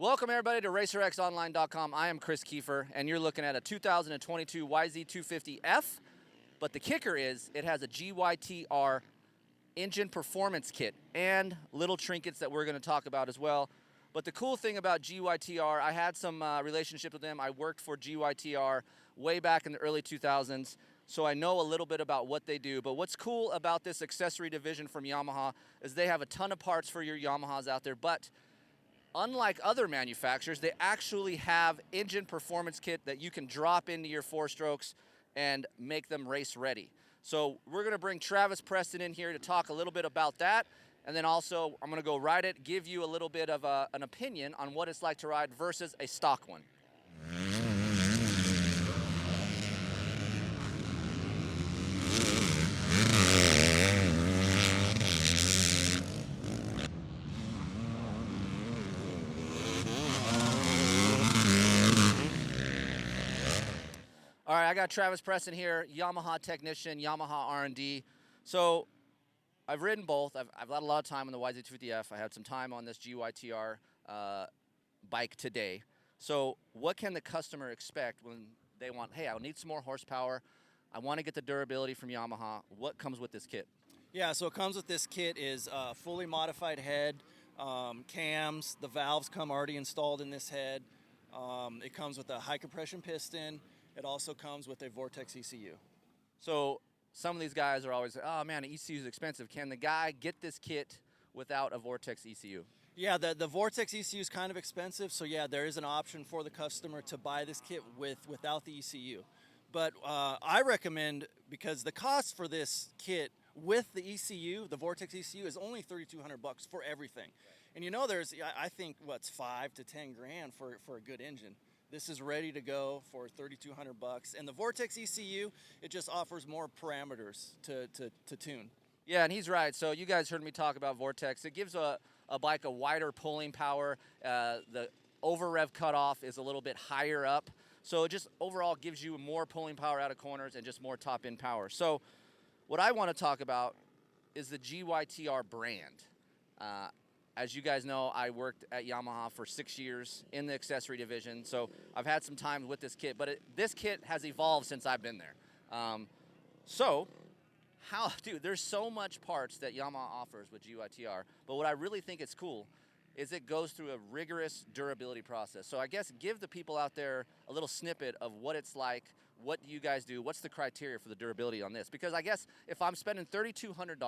Welcome everybody to RacerXOnline.com. I am Kris Keefer, and you're looking at a 2022 YZ250F. But the kicker is it has a GYTR engine performance kit and little trinkets that we're going to talk about as well. But the cool thing about GYTR, I had some relationship with them. I worked for GYTR way back in the early 2000s, so I know a little bit about what they do. But what's cool about this accessory division from Yamaha is they have a ton of parts for your Yamahas out there, but unlike other manufacturers, they actually have engine performance kit that you can drop into your four-strokes and make them race ready. So we're going to bring Travis Preston in here to talk a little bit about that. And then also, I'm going to go ride it, give you a little bit of an opinion on what it's like to ride versus a stock one. All right, I got Travis Preston here, Yamaha technician, Yamaha R&D. So I've ridden both. I've had a lot of time on the YZ250F. I had some time on this GYTR bike today. So what can the customer expect when they want, hey, I need some more horsepower. I want to get the durability from Yamaha. What comes with this kit? Yeah, so what comes with this kit is a fully modified head, cams. The valves come already installed in this head. It comes with a high compression piston. It also comes with a Vortex ECU. So some of these guys are always, oh man, the ECU is expensive. Can the guy get this kit without a Vortex ECU? Yeah, the Vortex ECU is kind of expensive, so yeah, there is an option for the customer to buy this kit without the ECU. But I recommend, because the cost for this kit with the ECU, the Vortex ECU, is only $3,200 for everything. And you know, there's, I think, what's $5 to $10 grand for a good engine. This is ready to go for $3,200, and the Vortex ECU, it just offers more parameters to tune. Yeah, and he's right. So you guys heard me talk about Vortex. It gives a bike a wider pulling power. The over rev cutoff is a little bit higher up, so it just overall gives you more pulling power out of corners and just more top end power. So what I want to talk about is the GYTR brand. As you guys know, I worked at Yamaha for 6 years in the accessory division, so I've had some time with this kit, but this kit has evolved since I've been there. Dude, there's so much parts that Yamaha offers with GYTR, but what I really think is cool is it goes through a rigorous durability process. So I guess give the people out there a little snippet of what it's like, what you guys do, what's the criteria for the durability on this? Because I guess if I'm spending $3,200,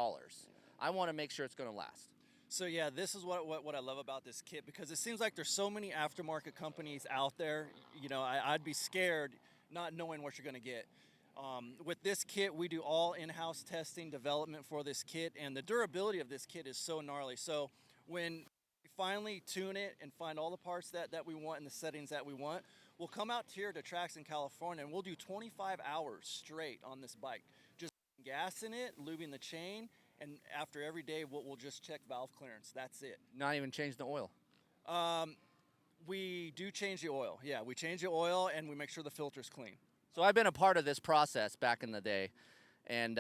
I want to make sure it's going to last. So yeah, this is what I love about this kit, because it seems like there's so many aftermarket companies out there. You know, I'd be scared not knowing what you're going to get. With this kit, we do all in-house testing, development for this kit, and the durability of this kit is so gnarly. So when we finally tune it and find all the parts that we want and the settings that we want, we'll come out here to tracks in California, and we'll do 25 hours straight on this bike, just gassing it, lubing the chain. And after every day, we'll just check valve clearance. That's it. Not even change the oil? We do change the oil. Yeah, we change the oil, and we make sure the filter's clean. So I've been a part of this process back in the day, and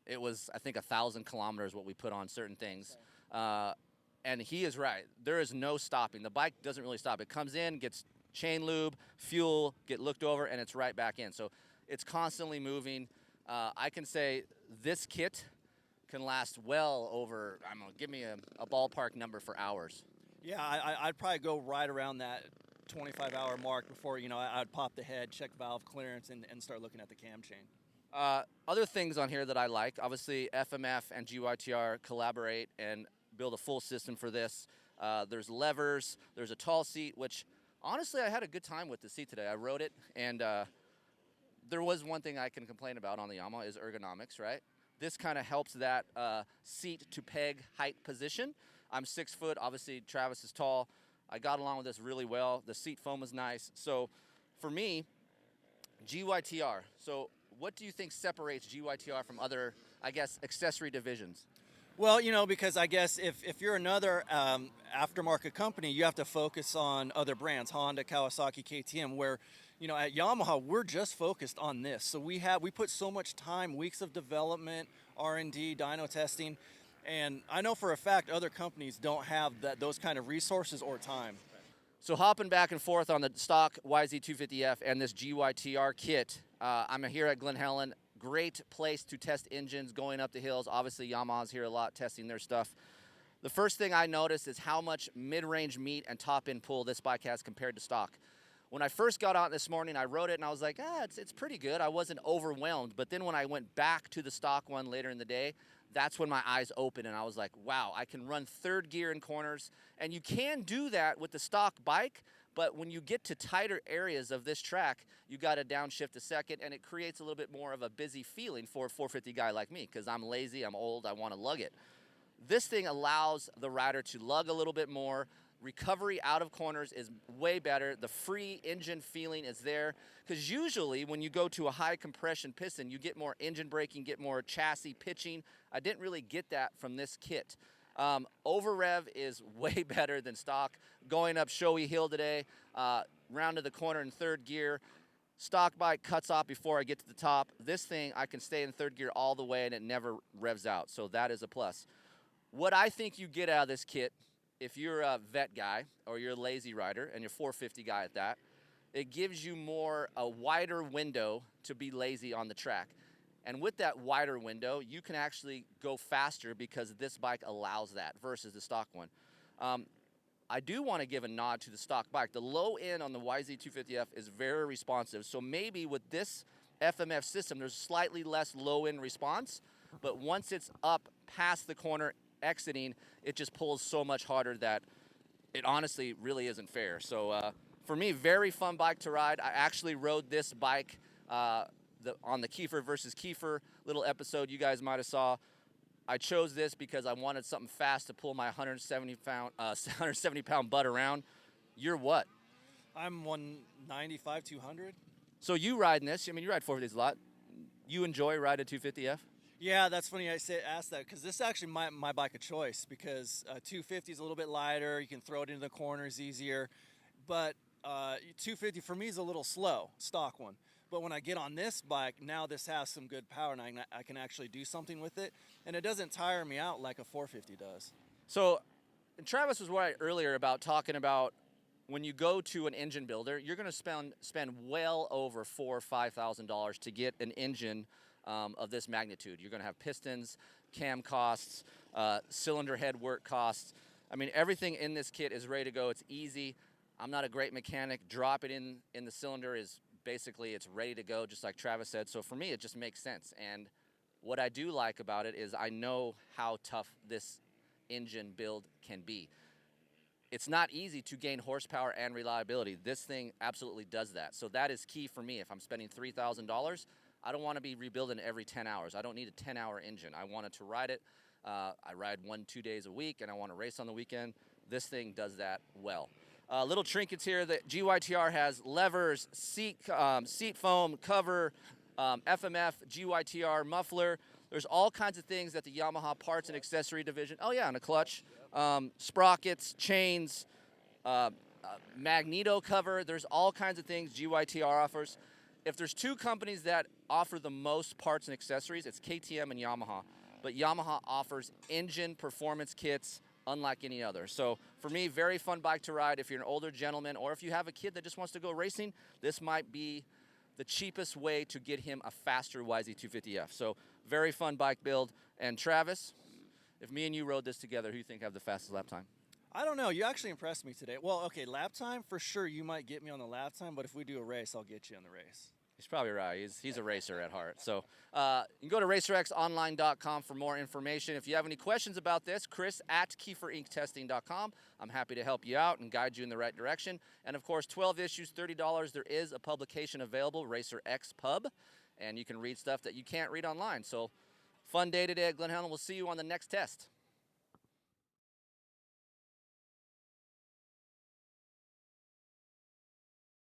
it was, I think, 1,000 kilometers what we put on certain things. And he is right. There is no stopping. The bike doesn't really stop. It comes in, gets chain lube, fuel, get looked over, and it's right back in. So it's constantly moving. I can say this kit can last well over, I don't know, give me a ballpark number for hours. Yeah, I'd probably go right around that 25-hour mark before, you know, I'd pop the head, check valve clearance, and start looking at the cam chain. Other things on here that I like, obviously FMF and GYTR collaborate and build a full system for this. There's levers, there's a tall seat, which honestly I had a good time with the seat today. I rode it, and there was one thing I can complain about on the Yamaha is ergonomics, right? This kind of helps that seat to peg height position. I'm 6 foot, obviously Travis is tall. I got along with this really well. The seat foam is nice. So for me, GYTR. So what do you think separates GYTR from other, I guess, accessory divisions? Well, you know, because I guess if you're another aftermarket company, you have to focus on other brands, Honda, Kawasaki, KTM, where, you know, at Yamaha, we're just focused on this. So we put so much time, weeks of development, R&D, dyno testing, and I know for a fact other companies don't have those kind of resources or time. So hopping back and forth on the stock YZ250F and this GYTR kit, I'm here at Glen Helen. Great place to test engines going up the hills. Obviously, Yamaha's here a lot testing their stuff. The first thing I noticed is how much mid-range meat and top-end pull this bike has compared to stock. When I first got on this morning, I rode it and I was like, it's pretty good. I wasn't overwhelmed. But then when I went back to the stock one later in the day, that's when my eyes opened and I was like, wow, I can run third gear in corners. And you can do that with the stock bike, but when you get to tighter areas of this track, you got to downshift a second, and it creates a little bit more of a busy feeling for a 450 guy like me, because I'm lazy, I'm old, I want to lug it. This thing allows the rider to lug a little bit more. Recovery out of corners is way better. The free engine feeling is there, because usually when you go to a high compression piston, you get more engine braking, get more chassis pitching. I didn't really get that from this kit. Over rev is way better than stock. Going up Showy Hill today, rounded the corner in third gear. Stock bike cuts off before I get to the top. This thing, I can stay in third gear all the way and it never revs out, so that is a plus. What I think you get out of this kit, if you're a vet guy or you're a lazy rider and you're 450 guy at that, it gives you a wider window to be lazy on the track. And with that wider window, you can actually go faster because this bike allows that versus the stock one. I do want to give a nod to the stock bike. The low end on the YZ250F is very responsive. So maybe with this FMF system, there's slightly less low end response, but once it's up past the corner, exiting, it just pulls so much harder that it honestly really isn't fair. So for me, very fun bike to ride. I actually rode this bike on the Keefer versus Keefer little episode you guys might have saw. I chose this because I wanted something fast to pull my 170 pound butt around. You're what? I'm 195, 200. So you riding this? I mean, you ride 450s a lot. You enjoy riding 250F? Yeah, that's funny I asked that, because this is actually my bike of choice, because 250 is a little bit lighter. You can throw it into the corners easier. But 250 for me is a little slow, stock one. But when I get on this bike, now this has some good power, and I can actually do something with it. And it doesn't tire me out like a 450 does. So Travis was right earlier about talking about when you go to an engine builder, you're going to spend well over $4,000 or $5,000 to get an engine of this magnitude. You're going to have pistons, cam costs, cylinder head work costs. I mean, everything in this kit is ready to go. It's easy. I'm not a great mechanic. Drop it in the cylinder is basically, it's ready to go, just like Travis said. So for me, it just makes sense. And what I do like about it is I know how tough this engine build can be. It's not easy to gain horsepower and reliability. This thing absolutely does that. So that is key for me. If I'm spending $3,000, I don't want to be rebuilding every 10 hours. I don't need a 10-hour engine. I wanted to ride it. I ride 1-2 days a week, and I want to race on the weekend. This thing does that well. Little trinkets here. The GYTR has levers, seat foam, cover, FMF, GYTR muffler. There's all kinds of things that the Yamaha parts and accessory division. Oh yeah, and a clutch, sprockets, chains, magneto cover. There's all kinds of things GYTR offers. If there's two companies that offer the most parts and accessories, it's KTM and Yamaha. But Yamaha offers engine performance kits unlike any other. So for me, very fun bike to ride. If you're an older gentleman or if you have a kid that just wants to go racing, this might be the cheapest way to get him a faster YZ250F. So very fun bike build. And Travis, if me and you rode this together, who do you think have the fastest lap time? I don't know. You actually impressed me today. Well, okay, lap time, for sure you might get me on the lap time, but if we do a race, I'll get you on the race. He's probably right. He's a racer at heart. So you can go to racerxonline.com for more information. If you have any questions about this, Kris at KeeferIncTesting.com. I'm happy to help you out and guide you in the right direction. And, of course, 12 issues, $30. There is a publication available, Racer X Pub, and you can read stuff that you can't read online. So fun day today at Glen Helen. We'll see you on the next test.